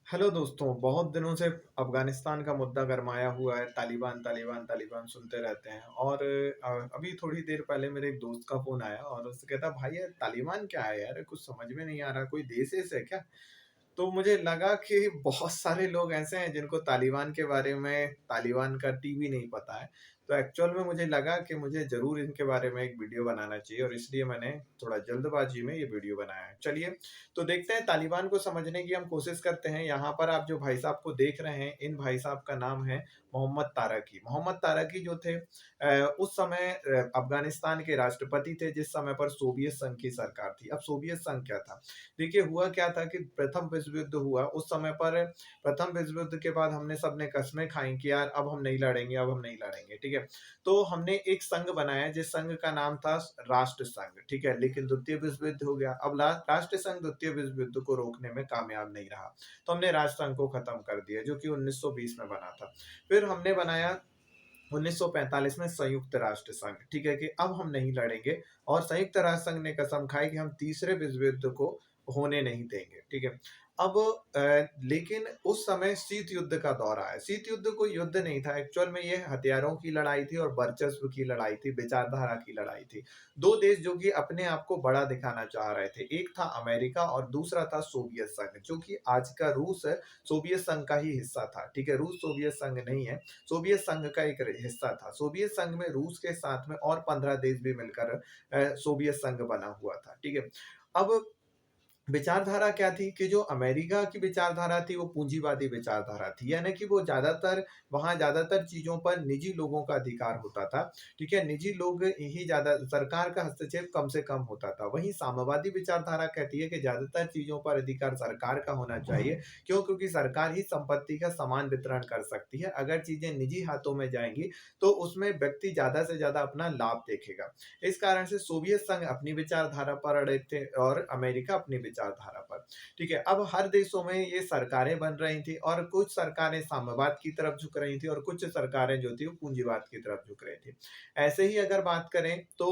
Hello दोस्तों, बहुत दिनों से अफ़गानिस्तान का मुद्दा गरमाया हुआ है। तालिबान, तालिबान, तालिबान सुनते रहते हैं और अभी थोड़ी देर पहले मेरे एक दोस्त का फ़ोन आया और उससे कहता, "भाई यार, तालिबान क्या है यार? कुछ समझ में नहीं आ रहा। कोई देश-वेश है क्या?" तो मुझे लगा कि बहुत सारे लोग ऐसे हैं जिनको तालिबान के बारे में, तालिबान का टीवी नहीं पता है। तो एक्चुअल में मुझे लगा कि मुझे ज़रूर इनके बारे में एक वीडियो बनाना चाहिए और इसलिए मैंने थोड़ा जल्दबाज़ी में ये वीडियो बनाया है। चलिए, तो देखते हैं तालिबान को समझने की हम कोशिश करते हैं। यहाँ पर आप जो भाई साहब को देख रहे हैं, इन भाई साहब का नाम है मोहम्मद तारकी। मोहम्मद तारकी जो थे उस समय अफ़गानिस्तान के राष्ट्रपति थे जिस समय पर सोवियत संघ की सरकार थी। अब सोवियत संघ क्या था? देखिए, हुआ क्या था कि प्रथम विश्व युद्ध हुआ, उस समय पर प्रथम विश्व युद्ध के बाद हमने सबने कस्में खाई कि यार अब हम नहीं लड़ेंगे, अब हम नहीं लड़ेंगे, ठीक है? तो हमने एक संघ बनाया जिस संघ का नाम था राष्ट्र संघ, ठीक है? लेकिन द्वितीय विश्व युद्ध हो गया। अब राष्ट्र संघ द्वितीय विश्व युद्ध को रोकने में कामयाब नहीं रहा। तो हमने राष्ट्र संघ को खत्म कर दिया जो कि 1920 में बना था। फिर हमने बनाया 1945 में संयुक्त राष्ट्र संघ, ठीक है? कि अब हम नहीं लड़ेंगे और संयुक्त राष्ट्र संघ ने कसम खाई कि हम तीसरे विश्व युद्ध को होने नहीं देंगे, ठीक है? अब लेकिन उस समय शीत युद्ध का दौर आया। शीत युद्ध कोई युद्ध नहीं था, एक्चुअल में ये हथियारों की लड़ाई थी और वर्चस्व की लड़ाई थी, विचारधारा की लड़ाई थी। 2 देश जो कि अपने आप को बड़ा दिखाना चाह रहे थे। एक था अमेरिका और दूसरा था सोवियत संघ, जो कि आज का रूस है, सोवियत संघ का ही हिस्सा था, ठीक है? रूस सोवियत संघ नहीं है। सोवियत संघ का एक हिस्सा था। सोवियत संघ में रूस के साथ में और 15 देश भी मिलकर सोवियत संघ बना हुआ था, ठीक है? अब विचारधारा क्या थी कि जो अमेरिका की विचारधारा थी वो पूंजीवादी विचारधारा थी, यानी कि वो ज़्यादातर वहाँ ज़्यादातर चीज़ों पर निजी लोगों का अधिकार होता था, ठीक है? निजी लोग ही ज़्यादा, सरकार का हस्तक्षेप कम से कम होता था। वहीं साम्यवादी विचारधारा कहती है कि ज़्यादातर चीज़ों पर अधिकार सरकार का होना चाहिए। क्यों? क्योंकि सरकार ही संपत्ति का समान वितरण कर सकती है। अगर चीज़ें निजी हाथों में जाएँगी तो उसमें व्यक्ति ज़्यादा से ज़्यादा अपना लाभ देखेगा। इस कारण से सोवियत संघ अपनी विचारधारा पर अड़े थे और अमेरिका अपनी विचारधारा पर, ठीक है? अब हर देशों में ये सरकारें बन रही थी और कुछ सरकारें साम्यवाद की तरफ झुक रही थी और कुछ सरकारें जो थी वो पूंजीवाद की तरफ झुक रही थी। ऐसे ही अगर बात करें तो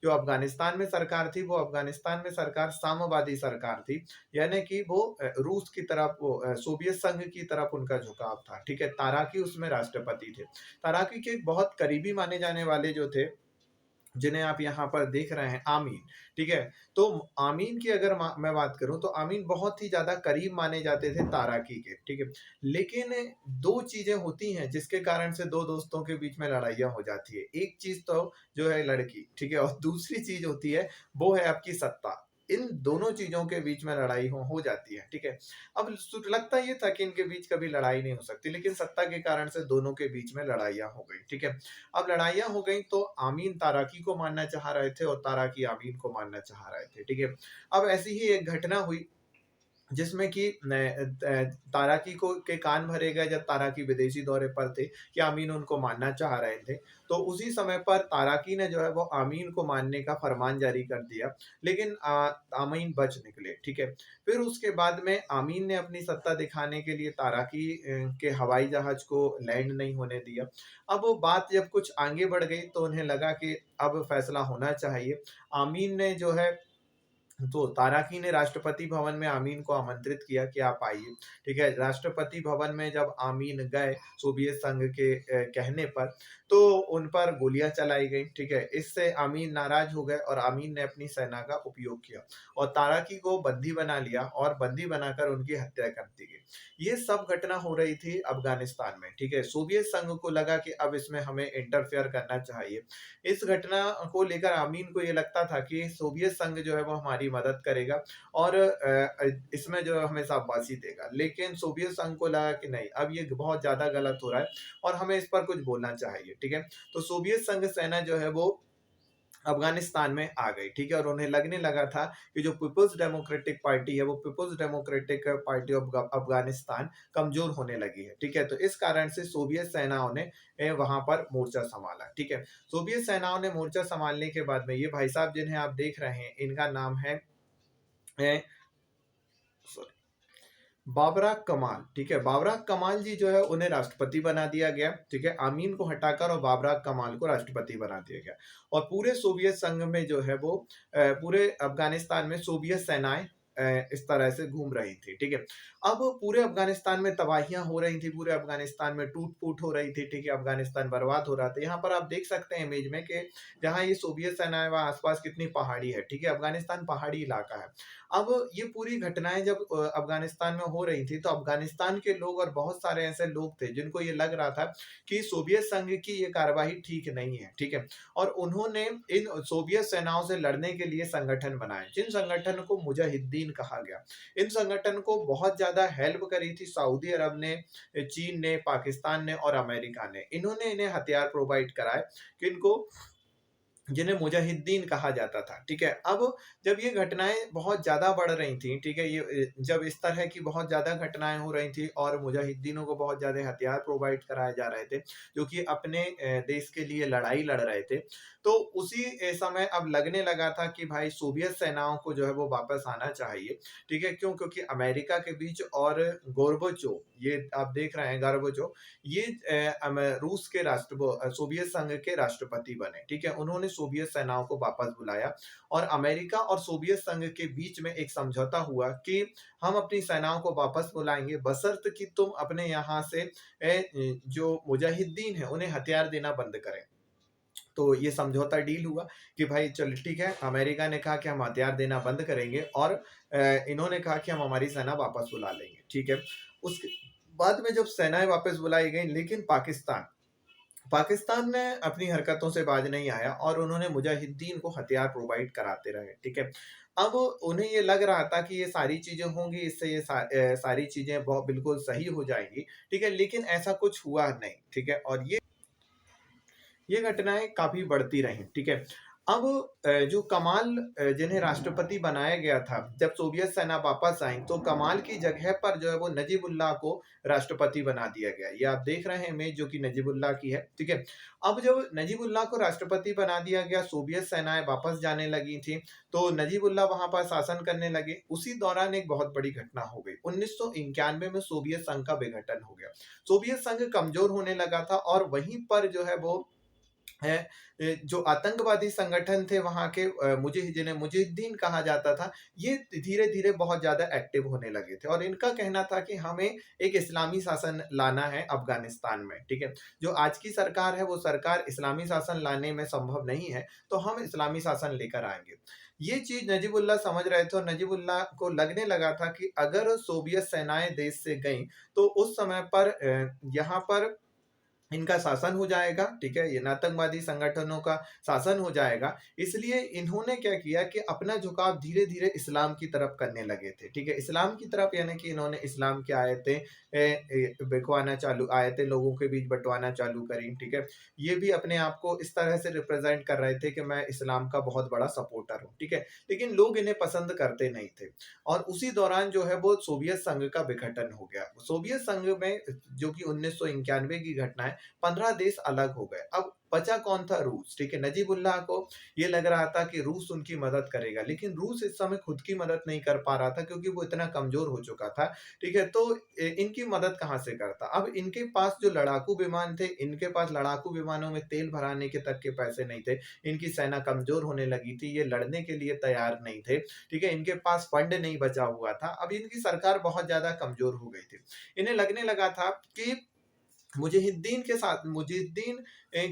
जो अफ़गानिस्तान में सरकार थी, वो अफ़गानिस्तान में सरकार साम्यवादी सरकार थी, यानी कि वो रूस की तरफ, वो सोवियत संघ की तरफ उनका झुकाव था, ठीक है? ताराकी उसमें राष्ट्रपति थे। ताराकी के बहुत करीबी माने जाने वाले जो थे, जिन्हें आप यहाँ पर देख रहे हैं, आमीन, ठीक है? तो आमीन की अगर मैं बात करूँ तो आमीन बहुत ही ज़्यादा करीब माने जाते थे ताराकी के, ठीक है? लेकिन 2 चीज़ें होती हैं जिसके कारण से 2 दोस्तों के बीच में लड़ाइयाँ हो जाती है। एक चीज़ तो जो है लड़की, ठीक है? और दूसरी चीज़ होती है वो है आपकी सत्ता। इन दोनों चीज़ों के बीच में लड़ाई हो जाती है, ठीक है? अब लगता ये था कि इनके बीच कभी लड़ाई नहीं हो सकती, लेकिन सत्ता के कारण से दोनों के बीच में लड़ाइयाँ हो गई, ठीक है? अब लड़ाइयाँ हो गई तो आमीन ताराकी को मारना चाह रहे थे और ताराकी आमीन को मारना चाह रहे थे, ठीक है? अब ऐसी ही एक घटना हुई जिसमें कि ताराकी को के कान भरे गए जब ताराकी विदेशी दौरे पर थे कि आमीन उनको मारना चाह रहे थे। तो उसी समय पर ताराकी ने जो है वो आमीन को मारने का फरमान जारी कर दिया, लेकिन आमीन बच निकले, ठीक है? फिर उसके बाद में आमीन ने अपनी सत्ता दिखाने के लिए ताराकी के हवाई जहाज़ को लैंड नहीं होने दिया। अब वो बात जब कुछ आगे बढ़ गई तो उन्हें लगा कि अब फैसला होना चाहिए। आमीन ने जो है, तो ताराकी ने राष्ट्रपति भवन में आमीन को आमंत्रित किया कि आप आइए, ठीक है? राष्ट्रपति भवन में जब आमीन गए सोवियत संघ के कहने पर, तो उन पर गोलियाँ चलाई गईं, ठीक है? इससे आमीन नाराज़ हो गए और आमीन ने अपनी सेना का उपयोग किया और ताराकी को बंदी बना लिया और बंदी बनाकर उनकी हत्या कर दी गई। ये सब घटना हो रही थी अफ़गानिस्तान में, ठीक है? सोवियत संघ को लगा कि अब इसमें हमें इंटरफेयर करना चाहिए। इस घटना को लेकर आमीन को ये लगता था कि सोवियत संघ जो है वो हमारी मदद करेगा और इसमें जो है हमें शाबाशी देगा। लेकिन सोवियत संघ को लगा कि नहीं, अब ये बहुत ज़्यादा गलत हो रहा है और हमें इस पर कुछ बोलना चाहिए, ठीक है? तो सोवियत संघ सेना जो है वो अफ़गानिस्तान में आ गई, ठीक है? और उन्हें लगने लगा था कि जो पीपल्स डेमोक्रेटिक पार्टी है, वो people's democratic party of Afghanistan कमज़ोर होने लगी है, ठीक है? तो इस कारण से सोवियत सेनाओं ने वहाँ पर मोर्चा सँभाला, ठीक है? सोवियत सेनाओं ने मोर्चा सँभालने के बाद में ये भाई साहब जिन्हें आप देख रहे हैं, इनका नाम है अ, सॉरी, बाबरा कमाल, ठीक है? बाबरा कमाल जी जो है उन्हें राष्ट्रपति बना दिया गया, ठीक है? आमीन को हटाकर और बाबरा कमाल को राष्ट्रपति बना दिया गया और पूरे सोवियत संघ में जो है वो पूरे अफ़गानिस्तान में सोवियत सेनाएँ इस तरह से घूम रही थी, ठीक है। अब पूरे अफ़गानिस्तान में तबाहियाँ हो रही थी, पूरे अफ़गानिस्तान में टूट-फूट हो रही थी, ठीक है, अफ़गानिस्तान बर्बाद हो रहा था। यहाँ पर आप देख सकते हैं इमेज में कि जहाँ ये सोवियत सेना है, वहाँ आस-पास कितनी पहाड़ी है, ठीक है, अफ़गानिस्तान पहाड़ी इलाका है। अब ये पूरी घटनाएँ जब अफ़गानिस्तान में हो रही थी, तो अफ़गानिस्तान के लोग और बहुत सारे ऐसे लोग थे, जिनको ये लग रहा था कि सोवियत संघ की ये कार्रवाई ठीक नहीं है, ठीक है? और उन्होंने इन सोवियत सेनाओं से लड़ने के लिए संगठन बनाए, जिन संगठन को मुजाहिदीन कहा गया। इन संगठन को बहुत ज़्यादा हेल्प करी थी सऊदी अरब ने, चीन ने, पाकिस्तान ने और अमेरिका ने। इन्होंने इन्हें हथियार प्रोवाइड कराए, किनको जिन्हें मुजाहिदीन कहा जाता था, ठीक है? अब जब ये घटनाएँ बहुत ज़्यादा बढ़ रही थीं, ठीक है? जब इस तरह की बहुत ज़्यादा घटनाएँ हो रही थी और मुजाहिदीनों को बहुत ज़्यादा हथियार प्रोवाइड कराए जा रहे थे, जो कि अपने देश के लिए लड़ाई लड़ रहे थे। तो उसी समय अब लगने लगा था कि भाई सोवियत सेनाओं को जो है वो वापस आना चाहिए, ठीक है? क्यों? क्योंकि अमेरिका के बीच और गोर्बाचोव, ये आप देख रहे हैं गोर्बाचोव, ये रूस के सोवियत संघ के राष्ट्रपति बने, ठीक है? उन्होंने सोवियत सेनाओं को वापस बुलाया और अमेरिका और सोवियत संघ के बीच में एक समझौता हुआ कि हम अपनी सेनाओं को वापस बुलाएँगे बशर्त कि तुम अपने यहाँ से जो मुजाहिदीन हैं, उन्हें हथियार देना बंद करें। तो ये समझौता डील हुआ कि भाई चलो ठीक है, अमेरिका ने कहा कि हम हथियार देना बंद करेंगे और इन्होंने कहा कि हम हमारी सेना वापस बुला लेंगे, ठीक है। उसके बाद में जब सेनाएँ वापस बुलाई गईं, लेकिन पाकिस्तान ने अपनी हरकतों से बाज नहीं आया और उन्होंने मुजाहिदीन को हथियार प्रोवाइड कराते रहे, ठीक है। अब उन्हें ये लग रहा था कि ये सारी चीज़ें होंगी, इससे सारी चीज़ें बिल्कुल सही हो जाएँगी, ठीक है, लेकिन ऐसा कुछ हुआ नहीं, ठीक है। और ये घटनाएँ काफ़ी बढ़ती रहीं, ठीक है। अब जो कमाल जिन्हें राष्ट्रपति बनाया गया था, जब सोवियत सेना वापस आई, तो कमाल की जगह पर जो है वो नजीबुल्लाह को राष्ट्रपति बना दिया गया। ये आप देख रहे हैं इमेज जो कि नजीबुल्लाह की है, ठीक है। अब जब नजीबुल्लाह को राष्ट्रपति बना दिया गया, सोवियत सेनाएँ वापस जाने लगी थीं, तो नजीबुल्लाह वहाँ पर शासन करने लगे। उसी दौरान एक बहुत बड़ी घटना हो गई। 1991 में सोवियत संघ का विघटन हो गया। सोवियत संघ कमज़ोर होने लगा था और वहीं पर जो है वो है जो आतंकवादी संगठन थे वहाँ के जिन्हें मुजाहिदीन कहा जाता था, ये धीरे-धीरे बहुत ज़्यादा एक्टिव होने लगे थे और इनका कहना था कि हमें एक इस्लामी शासन लाना है अफ़गानिस्तान में, ठीक है? जो आज की सरकार है, वो सरकार इस्लामी शासन लाने में संभव नहीं है, तो हम इस्लामी शासन लेकर आएँगे। ये चीज़ नजीबुल्लाह समझ रहे थे और नजीबुल्लाह को लगने लगा था कि अगर सोवियत सेनाएँ देश से गईं, तो उस समय पर यहाँ पर इनका शासन हो जाएगा, ठीक है? इन आतंकवादी संगठनों का शासन हो जाएगा, इसलिए इन्होंने क्या किया कि अपना झुकाव धीरे-धीरे इस्लाम की तरफ करने लगे थे, ठीक है? इस्लाम की तरफ यानी कि इन्होंने इस्लाम की आयतें आयतें लोगों के बीच बँटवाना चालू करी, ठीक है? ये भी अपने आप को इस तरह से रिप्रेज़ेंट कर रहे थे कि मैं इस्लाम का बहुत बड़ा सपोर्टर हूँ, ठीक है? लेकिन लोग इन्हें पसंद करते नहीं थे और उसी दौरान जो है वो सोवियत संघ का विघटन हो गया। सोवियत संघ में जो कि 1991 की घटना है, 15 देश अलग हो गए। अब बचा कौन था? रूस, ठीक है? नजीबुल्लाह को ये लग रहा था कि रूस उनकी मदद करेगा, लेकिन रूस इस समय खुद की मदद नहीं कर पा रहा था क्योंकि वो इतना कमज़ोर हो चुका था, ठीक है? तो इनकी मदद कहाँ से करता? अब इनके पास जो लड़ाकू विमान थे, इनके पास लड़ाकू विमानों में तेल भराने के तक के पैसे नहीं थे। इनकी सेना कमज़ोर होने लगी थी, ये लड़ने के लिए तैयार नहीं थे, ठीक है? इनके पास फंड नहीं बचा हुआ था। अब इनकी सरकार बहुत ज़्यादा कमज़ोर हो गई थी। इन्हें लगने लगा था कि मुजाहिदीन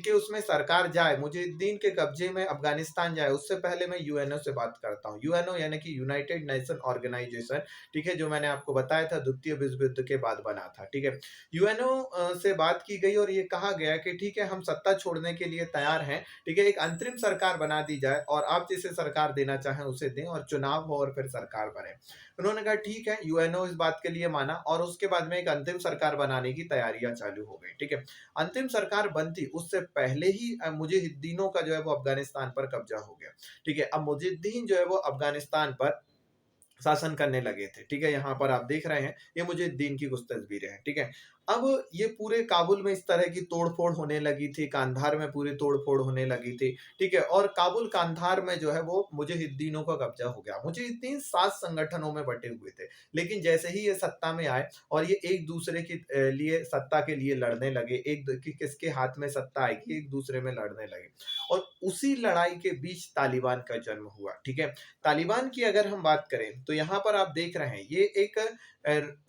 के उसमें सरकार जाए, मुजाहिदीन के कब्जे में अफ़गानिस्तान जाए, उससे पहले मैं यूएनओ से बात करता हूँ। यूएनओ यानी कि यूनाइटेड नेशन ऑर्गेनाइजेशन, ठीक है? जो मैंने आपको बताया था द्वितीय विश्व युद्ध के बाद बना था, ठीक है? यूएनओ से बात की गई और ये कहा गया कि ठीक है, हम सत्ता छोड़ने के लिए तैयार हैं, ठीक है? एक अंतरिम सरकार बना दी जाए और आप जिसे सरकार देना चाहें उसे दें और चुनाव हो और फिर सरकार बने। उन्होंने कहा ठीक है, यूएनओ इस बात के लिए माना और उसके बाद में एक अंतिम सरकार बनाने की तैयारियां चालू हो गई, ठीक है। अंतिम सरकार बनती उससे पहले ही मुजाहिदीनों का जो है वो अफगानिस्तान पर कब्जा हो गया, ठीक है। अब मुजाहिदीन जो है वो अफगानिस्तान पर शासन करने लगे थे, ठीक है। यहाँ पर आप देख रहे हैं, ये मुजाहिदीन की कुछ तस्वीरें हैं, ठीक है। अब ये पूरे काबुल में इस तरह की तोड़-फोड़ होने लगी थी, कांधार में पूरी तोड़-फोड़ होने लगी थी, ठीक है? और काबुल कांधार में जो है वो मुजाहिदीनों का कब्ज़ा हो गया। मुजाहिदीन 7 संगठनों में बँटे हुए थे, लेकिन जैसे ही ये सत्ता में आए और ये एक-दूसरे के लिए सत्ता के लिए लड़ने लगे, एक द कि किसके हाथ में सत्ता आएगी, एक-दूसरे में लड़ने लगे। और उसी लड़ाई के बीच तालिबान का जन्म हुआ, ठीक है? तालिबान की अगर हम बात करें, तो यहाँ पर आप देख रहे हैं, ये एक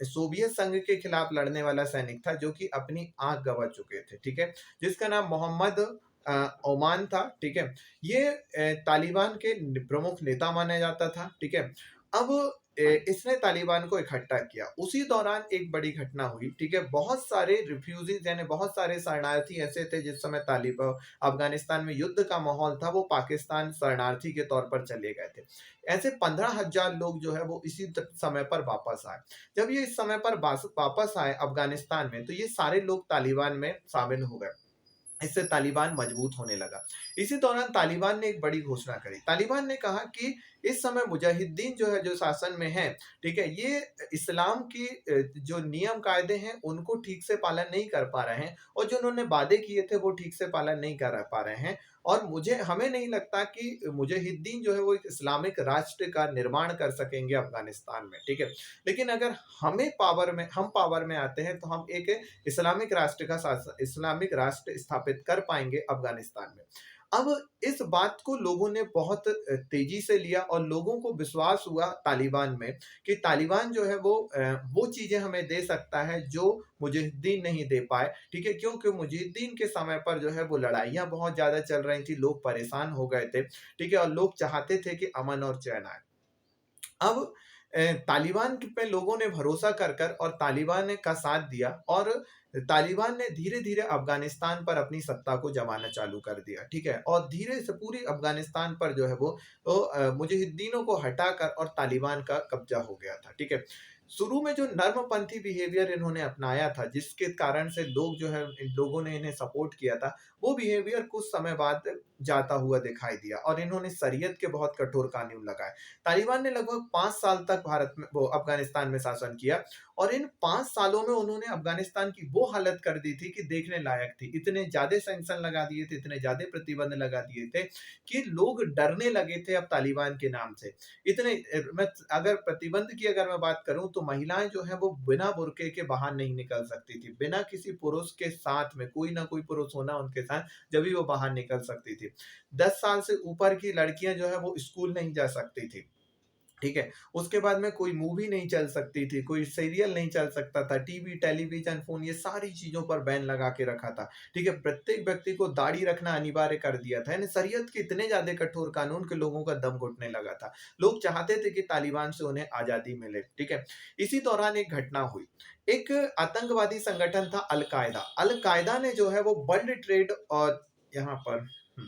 सोवियत संघ के खिलाफ लड़ने वाला सैनिक था जो कि अपनी आँख गँवा चुके थे, ठीक है? जिसका नाम मोहम्मद ओमान था, ठीक है? ये तालिबान के प्रमुख नेता माना जाता था, ठीक है? अब इसने तालिबान को इकट्ठा किया। उसी दौरान एक बड़ी घटना हुई, ठीक है? बहुत सारे रिफ्यूजीज़ यानी बहुत सारे शरणार्थी ऐसे थे जिस समय अफ़गानिस्तान में युद्ध का माहौल था, वो पाकिस्तान शरणार्थी के तौर पर चले गए थे। ऐसे 15,000 लोग जो है वो इसी समय पर वापस आए। जब ये इस समय पर वापस आए अफ़गानिस्तान में, तो ये सारे लोग तालिबान में शामिल हो गए। इससे तालिबान मजबूत होने लगा। इसी दौरान तालिबान ने एक बड़ी घोषणा करी। तालिबान ने कहा कि इस समय मुजाहिदीन जो है, जो शासन में हैं, ठीक है? ये इस्लाम की जो नियम कायदे हैं, उनको ठीक से पालन नहीं कर पा रहे हैं और जो उन्होंने वादे किए थे, वो ठीक से पालन नहीं कर पा रहे हैं और हमें नहीं लगता कि मुजाहिदीन जो है, वो एक इस्लामिक राष्ट्र का निर्माण कर सकेंगे अफ़गानिस्तान में, ठीक है? लेकिन अगर हम पावर में आते हैं, तो हम एक इस्लामिक राष्ट्र स्थापित कर पाएँगे अफ़गानिस्तान में। अब इस बात को लोगों ने बहुत तेज़ी से लिया और लोगों को विश्वास हुआ तालिबान में कि तालिबान जो है वो चीज़ें हमें दे सकता है जो मुजाहिदीन नहीं दे पाए, ठीक है? क्योंकि मुजाहिदीन के समय पर जो है वो लड़ाइयाँ बहुत ज़्यादा चल रही थी, लोग परेशान हो गए थे, ठीक है? और लोग चाहते थे कि अमन और चैन आए। अब तालिबान पे लोगों ने भरोसा कर और तालिबान ने का साथ दिया और तालिबान ने धीरे-धीरे अफ़गानिस्तान पर अपनी सत्ता को जमाना चालू कर दिया, ठीक है? और धीरे से पूरी अफ़गानिस्तान पर जो है मुजाहिदीनों को हटाकर और तालिबान का कब्ज़ा हो गया था, ठीक है? शुरू में जो नर्मपंथी बिहेवियर इन्होंने अपनाया था, जिसके कारण से लोग जो है इन लोगों ने इन्हें सपोर्ट किया था, वो बिहेवियर कुछ समय बाद जाता हुआ दिखाई दिया और इन्होंने शरीयत के बहुत कठोर कानून लगाए। तालिबान ने लगभग 5 साल तक अफ़गानिस्तान में शासन किया और इन 5 सालों में उन्होंने अफ़गानिस्तान की वो हालत कर दी थी कि देखने लायक थी। इतने ज़्यादा सैंक्शन लगा दिए थे, इतने ज़्यादा प्रतिबंध लगा दिए थे कि लोग डरने लगे थे अब तालिबान के नाम से। मैं अगर प्रतिबंध की अगर मैं बात करूँ तो महिलाएँ जो हैं वो बिना बुर्के के बाहर नहीं निकल सकती थी। बिना किसी पुरुष के साथ में कोई ना कोई पुरुष होना उनके साथ, जभी वो बाहर निकल सकती थी। 10 साल से ऊपर की लड़कियाँ जो है वो स्कूल नहीं जा सकती थी। ठीक है? उसके बाद में कोई मूवी नहीं चल सकती थी, कोई सीरियल नहीं चल सकता था, टीवी, टेलीविज़न, फ़ोन ये सारी चीज़ों पर बैन लगा के रखा था। ठीक है? प्रत्येक व्यक्ति को दाढ़ी रखना अनिवार्य कर दिया था। यानी शरीयत के इतने ज़्यादा कठोर कानून कि लोगों का दम घुटने लगा था। लोग चाहते थे कि तालिबान से उन्हें आज़ादी मिले। ठीक है? इसी दौरान एक घटना हुई। एक आतंकवादी संगठन था अल-कायदा। अल-कायदा ने जो है वो वर्ल्ड ट्रेड और यहाँ पर हुँ।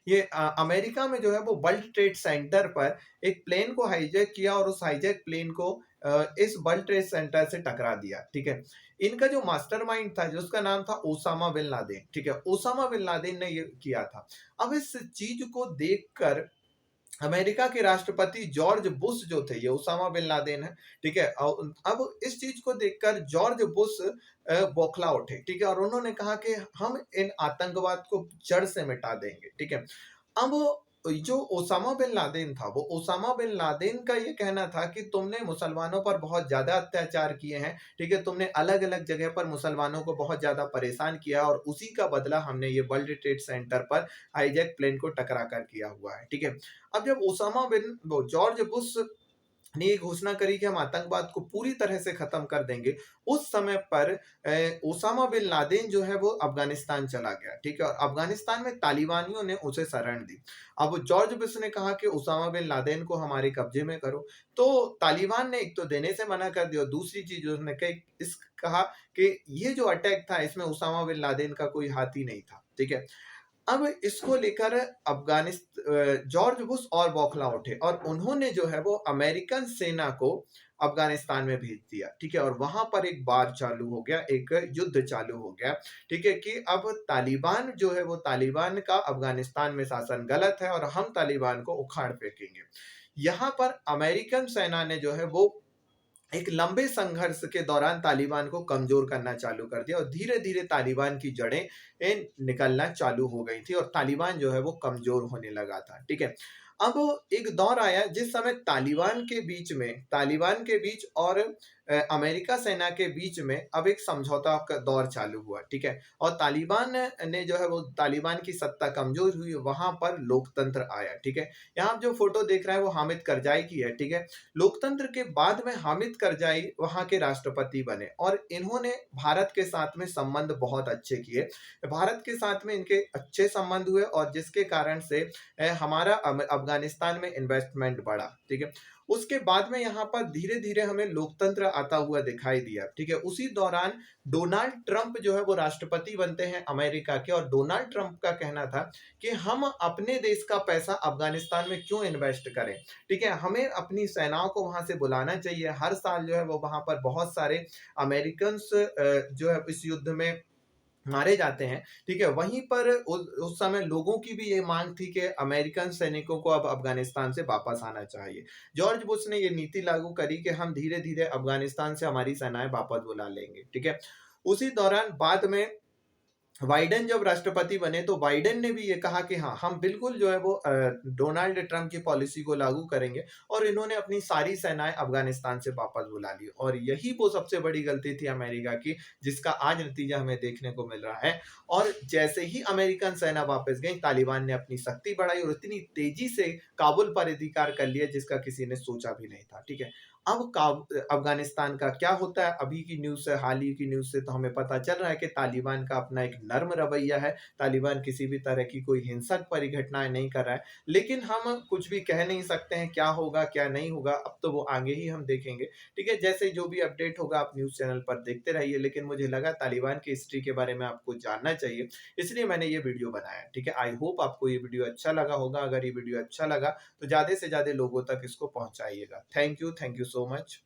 ये अमेरिका में जो है वो वर्ल्ड ट्रेड सेंटर पर एक प्लेन को हाईजैक किया और उस हाईजैक प्लेन को इस वर्ल्ड ट्रेड सेंटर से टकरा दिया, ठीक है? इनका जो मास्टरमाइंड था जिसका नाम था ओसामा बिन लादेन, ठीक है? ओसामा बिन लादेन ने ये किया था। अब इस चीज़ को देखकर अमेरिका के राष्ट्रपति जॉर्ज बुश जो थे, ये ओसामा बिन लादेन है, ठीक है? अब इस चीज़ को देखकर जॉर्ज बुश बौखला उठे, ठीक है? और उन्होंने कहा कि हम इन आतंकवाद को जड़ से मिटा देंगे, ठीक है? अब जो ओसामा बिन लादेन था, वो ओसामा बिन लादेन का ये कहना था कि तुमने मुसलमानों पर बहुत ज़्यादा अत्याचार किए हैं, ठीक है? तुमने अलग-अलग जगह पर मुसलमानों को बहुत ज़्यादा परेशान किया और उसी का बदला हमने ये वर्ल्ड ट्रेड सेंटर पर हाईजैक प्लेन को टकरा कर किया हुआ है, ठीक है? अब जब जॉर्ज बुश ने ये घोषणा करी कि हम आतंकवाद को पूरी तरह से खत्म कर देंगे, उस समय पर ओसामा बिन लादेन जो है वो अफ़गानिस्तान चला गया, ठीक है? और अफ़गानिस्तान में तालिबानियों ने उसे शरण दी। अब जॉर्ज बुश ने कहा कि ओसामा बिन लादेन को हमारे कब्ज़े में करो, तो तालिबान ने एक तो देने से मना कर दिया और दूसरी चीज़ उसने कहा कि ये जो अटैक था इसमें ओसामा बिन लादेन का कोई हाथ ही नहीं था, ठीक है? अब इसको लेकर जॉर्ज बुश और बौखला उठे और उन्होंने जो है वो अमेरिकन सेना को अफ़गानिस्तान में भेज दिया, ठीक है? और वहाँ पर एक वार चालू हो गया, एक युद्ध चालू हो गया, ठीक है? कि अब तालिबान जो है वो तालिबान का अफ़गानिस्तान में शासन गलत है और हम तालिबान को उखाड़ फेंकेंगे। यहाँ पर अमेरिकन सेना ने जो है वो एक लंबे संघर्ष के दौरान तालिबान को कमजोर करना चालू कर दिया और धीरे-धीरे तालिबान की जड़ें निकलना चालू हो गई थी और तालिबान जो है वो कमजोर होने लगा था, ठीक है? अब एक दौर आया जिस समय तालिबान के बीच और अमेरिका सेना के बीच में अब एक समझौता का दौर चालू हुआ, ठीक है? और तालिबान की सत्ता कमजोर हुई, वहां पर लोकतंत्र आया, ठीक है? यहाँ आप जो फोटो देख रहे हैं वो हामिद करजाई की है, ठीक है? लोकतंत्र के बाद में हामिद करजाई वहां के राष्ट्रपति बने और इन्होंने भारत के साथ में संबंध बहुत अच्छे किए। भारत के साथ में इनके अच्छे संबंध हुए और जिसके कारण से हमारा अफगानिस्तान में इन्वेस्टमेंट बढ़ा, ठीक है? उसके बाद में यहाँ पर धीरे-धीरे हमें लोकतंत्र आता हुआ दिखाई दिया, ठीक है? उसी दौरान डोनाल्ड ट्रंप जो है वो राष्ट्रपति बनते हैं अमेरिका के और डोनाल्ड ट्रंप का कहना था कि हम अपने देश का पैसा अफगानिस्तान में क्यों इन्वेस्ट करें, ठीक है? हमें अपनी सेनाओं को वहां से बुलाना चाहिए। हर साल जो है वो वहां पर बहुत सारे अमेरिकन्स जो है इस युद्ध में मारे जाते हैं, ठीक है? वहीं पर उस समय लोगों की भी ये मांग थी कि अमेरिकन सैनिकों को अब अफगानिस्तान से वापस आना चाहिए। जॉर्ज बुश ने ये नीति लागू करी कि हम धीरे-धीरे अफगानिस्तान से हमारी सेनाएँ वापस बुला लेंगे, ठीक है? उसी दौरान बाद में बाइडेन जब राष्ट्रपति बने तो बाइडेन ने भी ये कहा कि हाँ, हम बिल्कुल जो है वो डोनाल्ड ट्रंप की पॉलिसी को लागू करेंगे और इन्होंने अपनी सारी सेनाएँ अफ़गानिस्तान से वापस बुला ली और यही वो सबसे बड़ी गलती थी अमेरिका की, जिसका आज नतीजा हमें देखने को मिल रहा है। और जैसे ही अमेरिकन सेना वापस गई, तालिबान ने अपनी शक्ति बढ़ाई और इतनी तेज़ी से काबुल पर अधिकार कर लिया जिसका किसी ने सोचा भी नहीं था, ठीक है? अब अफगानिस्तान का क्या होता है, अभी की न्यूज़ से, हाल ही की न्यूज़ से तो हमें पता चल रहा है कि तालिबान का अपना एक नर्म रवैया है। तालिबान किसी भी तरह की कोई हिंसक परिघटनाएँ नहीं कर रहा है। लेकिन हम कुछ भी कह नहीं सकते हैं क्या होगा, क्या नहीं होगा, अब तो वो आगे ही हम देखेंगे। ठीक है? जैसे जो भी अपडेट होगा आप न्यूज़ चैनल पर देखते रहिए, लेकिन मुझे लगा तालिबान की हिस्ट्री के बारे में आपको जानना चाहिए, इसलिए मैंने ये वीडियो बनाया। ठीक है? आई होप आपको ये वीडियो अच्छा लगा होगा। अगर ये वीडियो अच्छा लगा तो ज़्यादा से ज़्यादा लोगों तक इसको पहुँचाइएगा। Thank you so much.